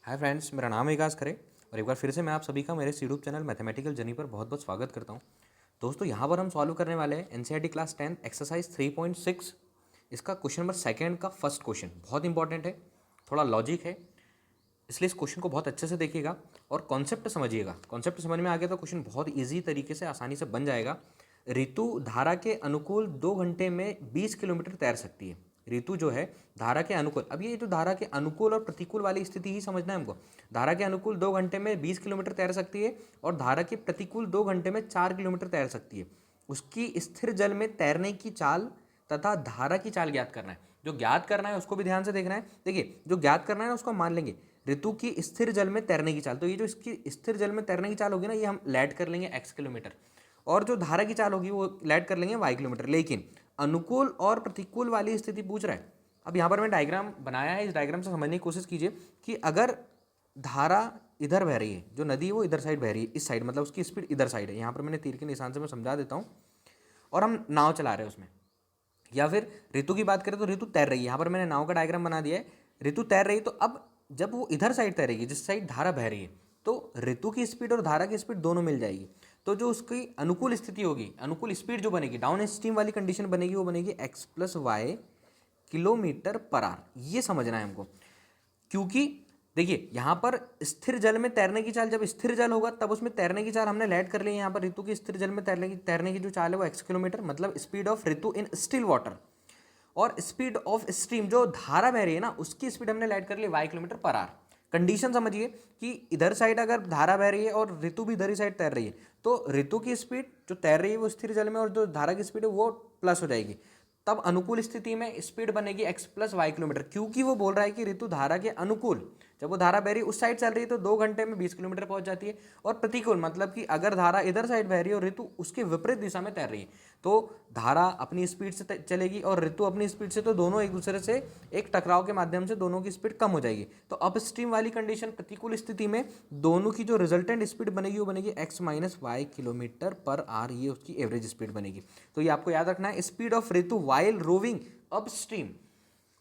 Hi friends, मेरा नाम है विकास खरे और एक बार फिर से मैं आप सभी का मेरे यूट्यूब चैनल मैथमेटिकल जर्नी पर बहुत बहुत स्वागत करता हूं। दोस्तों, यहां पर हम सॉल्व करने वाले हैं एनसीईआरटी क्लास 10 एक्सरसाइज 3.6। इसका क्वेश्चन नंबर सेकंड का फर्स्ट क्वेश्चन बहुत इंपॉर्टेंट है, थोड़ा लॉजिक है, इसलिए इस क्वेश्चन को बहुत अच्छे से देखिएगा और कॉन्सेप्ट समझिएगा। कॉन्सेप्ट समझ में आ गया तो क्वेश्चन बहुत ईजी तरीके से आसानी से बन जाएगा। ऋतु धारा के अनुकूल 2 घंटे में 20 किलोमीटर तैर सकती है। ऋतु जो है धारा के अनुकूल, अब ये जो धारा के अनुकूल और प्रतिकूल वाली स्थिति ही समझना है हमको। धारा के अनुकूल 2 घंटे में 20 किलोमीटर तैर सकती है और धारा के प्रतिकूल 2 घंटे में 4 किलोमीटर तैर सकती है। उसकी स्थिर जल में तैरने की चाल तथा धारा की चाल ज्ञात करना है। जो ज्ञात करना है उसको भी ध्यान से देखना है। देखिए, जो ज्ञात करना है ना उसको मान लेंगे ऋतु की स्थिर जल में तैरने की चाल। तो ये जो इसकी स्थिर जल में तैरने की चाल होगी ना, ये हम लैट कर लेंगे x किलोमीटर, और जो धारा की चाल होगी वो लैट कर लेंगे y किलोमीटर। लेकिन अनुकूल और प्रतिकूल वाली स्थिति पूछ रहा है। अब यहाँ पर मैं डायग्राम बनाया है, इस डायग्राम से समझने की कोशिश कीजिए कि अगर धारा इधर बह रही है, जो नदी है वो इधर साइड बह रही है, इस साइड मतलब उसकी स्पीड इधर साइड है। यहाँ पर मैंने तीर के निशान से मैं समझा देता हूँ, और हम नाव चला रहे हैं उसमें। या फिर ऋतु की बात करें तो ऋतु तैर रही है, यहाँ पर मैंने नाव का डायग्राम बना दिया है। ऋतु तैर रही है, तो अब जब वो इधर साइड तैरेगी जिस साइड धारा बह रही है, तो ऋतु की स्पीड और धारा की स्पीड दोनों मिल जाएगी। तो जो उसकी अनुकूल स्थिति होगी, अनुकूल स्पीड जो बनेगी, डाउन स्ट्रीम वाली कंडीशन बनेगी, वो बनेगी x + y kilometre per hour. ये समझना है हमको, क्योंकि देखिए यहाँ पर स्थिर जल में तैरने की चाल, जब स्थिर जल होगा तब उसमें तैरने की चाल हमने लैट कर ली है। यहाँ पर ऋतु की स्थिर जल में तैरने की जो चाल है वो x किलोमीटर, मतलब speed of Ritu in still water, और स्पीड ऑफ स्ट्रीम जो धारा बह रही है ना उसकी स्पीड हमने लैट कर ली y kilometre per hour. Condition समझिए कि इधर साइड अगर धारा बह रही है और ऋतु भी इधर ही साइड तैर रही है, तो ऋतु की स्पीड जो तैर रही है वो स्थिर जल में, और जो धारा की स्पीड है वो प्लस हो जाएगी। तब अनुकूल स्थिति में स्पीड बनेगी x + y किलोमीटर, क्योंकि वो बोल रहा है कि ऋतु धारा के अनुकूल, जब वो धारा बह रही है उस साइड चल रही है तो 2 घंटे में 20 किलोमीटर पहुंच जाती है। और प्रतिकूल मतलब कि अगर धारा इधर साइड बह रही है और ऋतु उसके विपरीत दिशा में तैर रही है, तो धारा अपनी स्पीड से चलेगी और ऋतु अपनी स्पीड से, तो दोनों एक दूसरे से एक टकराव के माध्यम से दोनों की स्पीड कम हो जाएगी। तो अपस्ट्रीम वाली कंडीशन, प्रतिकूल स्थिति में दोनों की जो रिजल्टेंट स्पीड बनेगी वो बनेगी x - y kilometre per hour. ये उसकी एवरेज स्पीड बनेगी। तो ये आपको याद रखना है, स्पीड ऑफ ऋतु वाइल रोविंग अपस्ट्रीम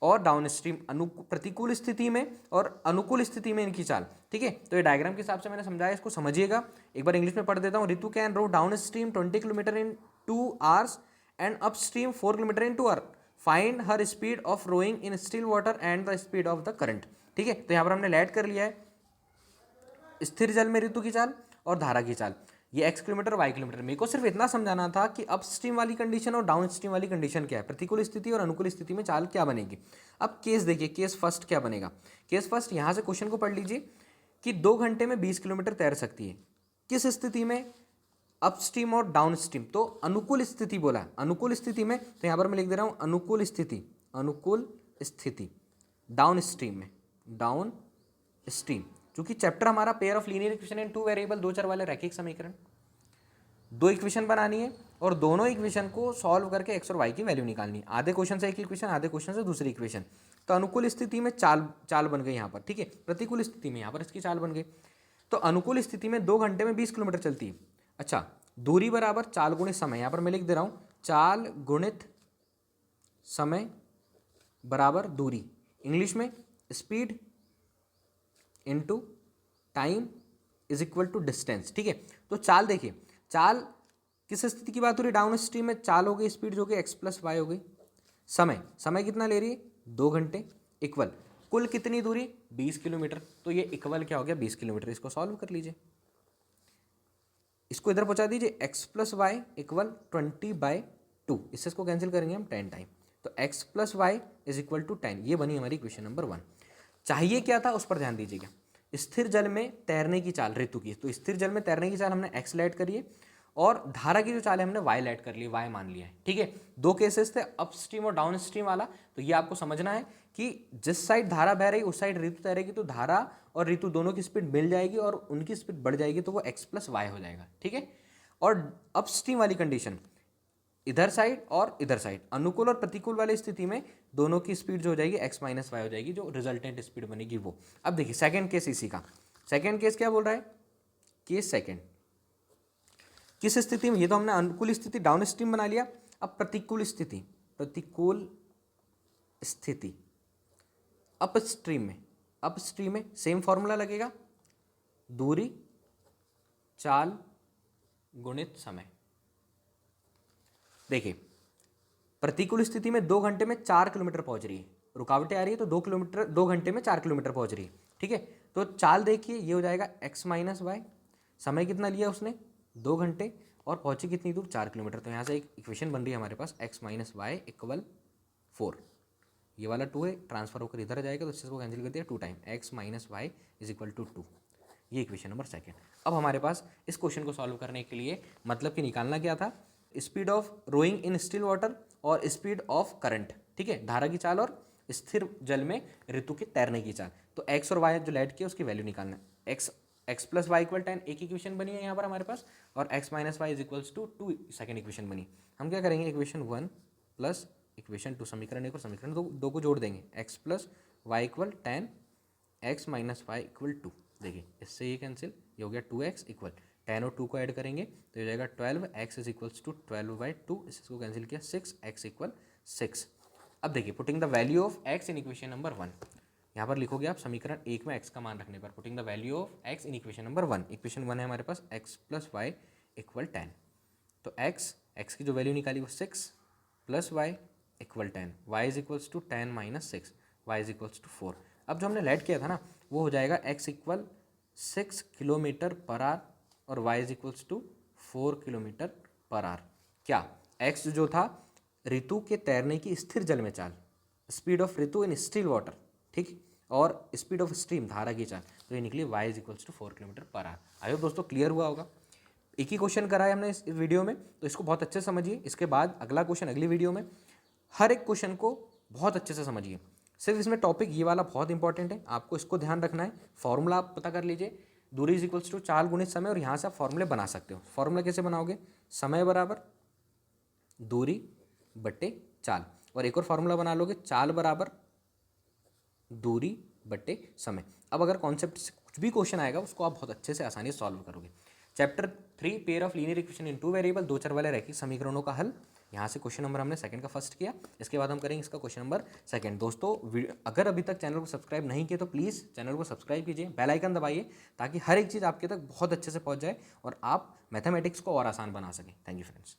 और डाउन स्ट्रीम, प्रतिकूल स्थिति में और अनुकूल स्थिति में इनकी चाल। ठीक है, तो ये डायग्राम के हिसाब से मैंने समझाया, इसको समझिएगा। एक बार इंग्लिश में पढ़ देता हूँ। Ritu can row downstream 20 kilometres in 2 hours and upstream 4 kilometres in 2 hour. Find her speed of rowing in still water and the speed of the current. ठीक है, तो यहाँ पर हमने लैट कर लिया है स्थिर जल में ऋतु की चाल और धारा की चाल, ये x किलोमीटर y किलोमीटर। मेरे को सिर्फ इतना समझाना था कि अप स्ट्रीम वाली कंडीशन और डाउन स्ट्रीम वाली कंडीशन क्या है, प्रतिकूल स्थिति और अनुकूल स्थिति में चाल क्या बनेगी। अब केस देखिए, केस फर्स्ट क्या बनेगा। केस फर्स्ट, यहाँ से क्वेश्चन को पढ़ लीजिए कि 2 घंटे में 20 किलोमीटर तैर सकती है। किस स्थिति में? अप स्ट्रीम और डाउन स्ट्रीम। तो अनुकूल स्थिति बोला है, अनुकूल स्थिति में, तो यहाँ पर मैं लिख दे रहा हूँ अनुकूल स्थिति, अनुकूल स्थिति डाउन स्ट्रीम में, डाउन स्ट्रीम। क्योंकि चैप्टर हमारा pair of linear equation in 2 variable, 2 चर वाले रैखिक समीकरण, 2 इक्वेशन बनानी है और दोनों इक्वेशन को सॉल्व करके x और y की वैल्यू निकालनी है। आधे क्वेश्चन से एक इक्वेशन, आधे क्वेश्चन से दूसरी इक्वेशन। तो अनुकूल स्थिति में चाल बन गई यहाँ पर। ठीक है, प्रतिकूल स्थिति में यहाँ पर इसकी चाल बन गई। तो अनुकूल स्थिति में 2 घंटे में 20 किलोमीटर चलती है। अच्छा, दूरी बराबर चाल गुणित समय, यहाँ पर मैं लिख दे रहा हूँ चाल गुणित समय बराबर दूरी, इंग्लिश में speed into time is equal to distance. ठीक है, तो चाल देखिए, चाल किस स्थिति की बात हो रही है, डाउन स्ट्रीम में चाल हो गई, स्पीड जो गई x + y हो गई। समय कितना ले रही है, 2 घंटे, इक्वल कुल कितनी दूरी 20 किलोमीटर। तो ये इक्वल क्या हो गया, 20 किलोमीटर। इसको सॉल्व कर लीजिए, इसको इधर पहुंचा दीजिए, x + y = 20/2। इसको कैंसिल करेंगे हम 10 टाइम, तो x + y = 10। ये बनी हमारी क्वेश्चन नंबर 1। चाहिए क्या था उस पर ध्यान दीजिएगा, स्थिर जल में तैरने की चाल ऋतु की। तो स्थिर जल में तैरने की चाल हमने x लैट करी है और धारा की जो चाल है हमने y लैट कर ली, y मान लिया है। ठीक है, 2 केसेस थे, अप स्ट्रीम और डाउन स्ट्रीम वाला। तो ये आपको समझना है कि जिस साइड धारा बह रही उस साइड ऋतु तैरेगी, तो धारा और ऋतु दोनों की स्पीड मिल जाएगी और उनकी स्पीड बढ़ जाएगी, तो वो x + y हो जाएगा। ठीक है, और अप स्ट्रीम वाली कंडीशन, इधर साइड और इधर साइड, अनुकूल और प्रतिकूल वाली स्थिति में दोनों की स्पीड जो हो जाएगी x - y हो जाएगी, जो रिजल्टेंट स्पीड बनेगी वो। अब देखिए सेकंड केस इसी का, सेकंड केस क्या बोल रहा है, केस सेकंड किस स्थिति में, ये तो हमने अनुकूल स्थिति डाउन स्ट्रीम बना लिया। अब प्रतिकूल स्थिति, प्रतिकूल स्थिति अप स्ट्रीम में, अपस्ट्रीम में सेम फॉर्मूला लगेगा, दूरी चाल गुणित समय। देखिए प्रतिकूल स्थिति में 2 घंटे में 4 किलोमीटर पहुंच रही है, रुकावटें आ रही है तो 2 घंटे में 4 किलोमीटर पहुंच रही है, ठीक है। तो चाल देखिए ये हो जाएगा x माइनस वाई, समय कितना लिया उसने 2 घंटे और पहुंची कितनी दूर 4 किलोमीटर। तो यहाँ से एक इक्वेशन बन रही है हमारे पास x माइनस वाई इक्वल 4, ये वाला 2 है ट्रांसफर होकर इधर आ जाएगा तो इसको कैंसिल कर दिया 2 time x minus Y is equal to 2, ये इक्वेशन नंबर सेकेंड। अब हमारे पास इस क्वेश्चन को सॉल्व करने के लिए मतलब कि निकालना क्या था, speed of rowing in still water और स्पीड ऑफ करंट, ठीक है, धारा की चाल और स्थिर जल में ऋतु के तैरने की चाल। तो x और y जो लेट किया उसकी वैल्यू निकालना है, x प्लस वाई इक्वल 10 एक इक्वेशन बनी है यहाँ पर हमारे पास, और x minus Y is equals to 2 second equation बनी। हम क्या करेंगे, इक्वेशन 1 प्लस इक्वेशन 2, समीकरण 1 और समीकरण 2 को जोड़ देंगे, x plus Y equal 10 x minus Y equal 2। देखिए इससे ये कैंसिल, ये हो गया 2x इक्वल 10 और 2 को ऐड करेंगे तो ये हो जाएगा 12, x इज इक्वल्स टू 12/2, इसको कैंसिल किया 6x इक्वल 6। अब देखिए putting the value of x in equation number 1, यहाँ पर लिखोगे आप समीकरण 1 में x का मान रखने पर, putting the value of x in equation number 1, equation 1 है हमारे पास x प्लस वाई इक्वल 10, तो x की जो वैल्यू निकाली वो 6 plus Y equal 10, y is equals to 10 minus 6, y is equals to 4। अब जो हमने लेट किया था ना वो हो जाएगा x equal 6 kilometre per hour और y is equals to 4 kilometre per hour. क्या x जो था ऋतु के तैरने की स्थिर जल में चाल, speed of Ritu in still water, ठीक, और स्पीड ऑफ स्ट्रीम धारा की चाल, तो ये निकली y is equals to 4 kilometre per hour. I hope दोस्तों क्लियर हुआ होगा। एक ही क्वेश्चन करा है हमने इस वीडियो में, तो इसको बहुत अच्छे से समझिए। इसके बाद अगला क्वेश्चन अगली वीडियो में, हर एक क्वेश्चन को बहुत अच्छे से समझिए। सिर्फ इसमें टॉपिक ये वाला बहुत इंपॉर्टेंट है, आपको इसको ध्यान रखना है। फॉर्मूला आप पता कर लीजिए, दूरी इज इक्वल्स टू चाल गुणित समय, और यहाँ से आप फॉर्मूले बना सकते हो। फॉर्मूला कैसे बनाओगे, समय बराबर दूरी बट्टे चाल, और एक और फॉर्मूला बना लोगे, चाल बराबर दूरी बट्टे समय। अब अगर कॉन्सेप्ट से कुछ भी क्वेश्चन आएगा उसको आप बहुत अच्छे से आसानी से सॉल्व करोगे। Chapter 3 pair of linear equation in 2 variable, 2 चर वाले रैखिक समीकरणों का हल। यहाँ से क्वेश्चन नंबर हमने सेकंड का फर्स्ट किया, इसके बाद हम करेंगे इसका क्वेश्चन नंबर सेकंड। दोस्तों अगर अभी तक चैनल को सब्सक्राइब नहीं किया तो प्लीज़ चैनल को सब्सक्राइब कीजिए, बेल आइकन दबाइए, ताकि हर एक चीज़ आपके तक बहुत अच्छे से पहुँच जाए और आप मैथमेटिक्स को और आसान बना सकें। Thank you friends.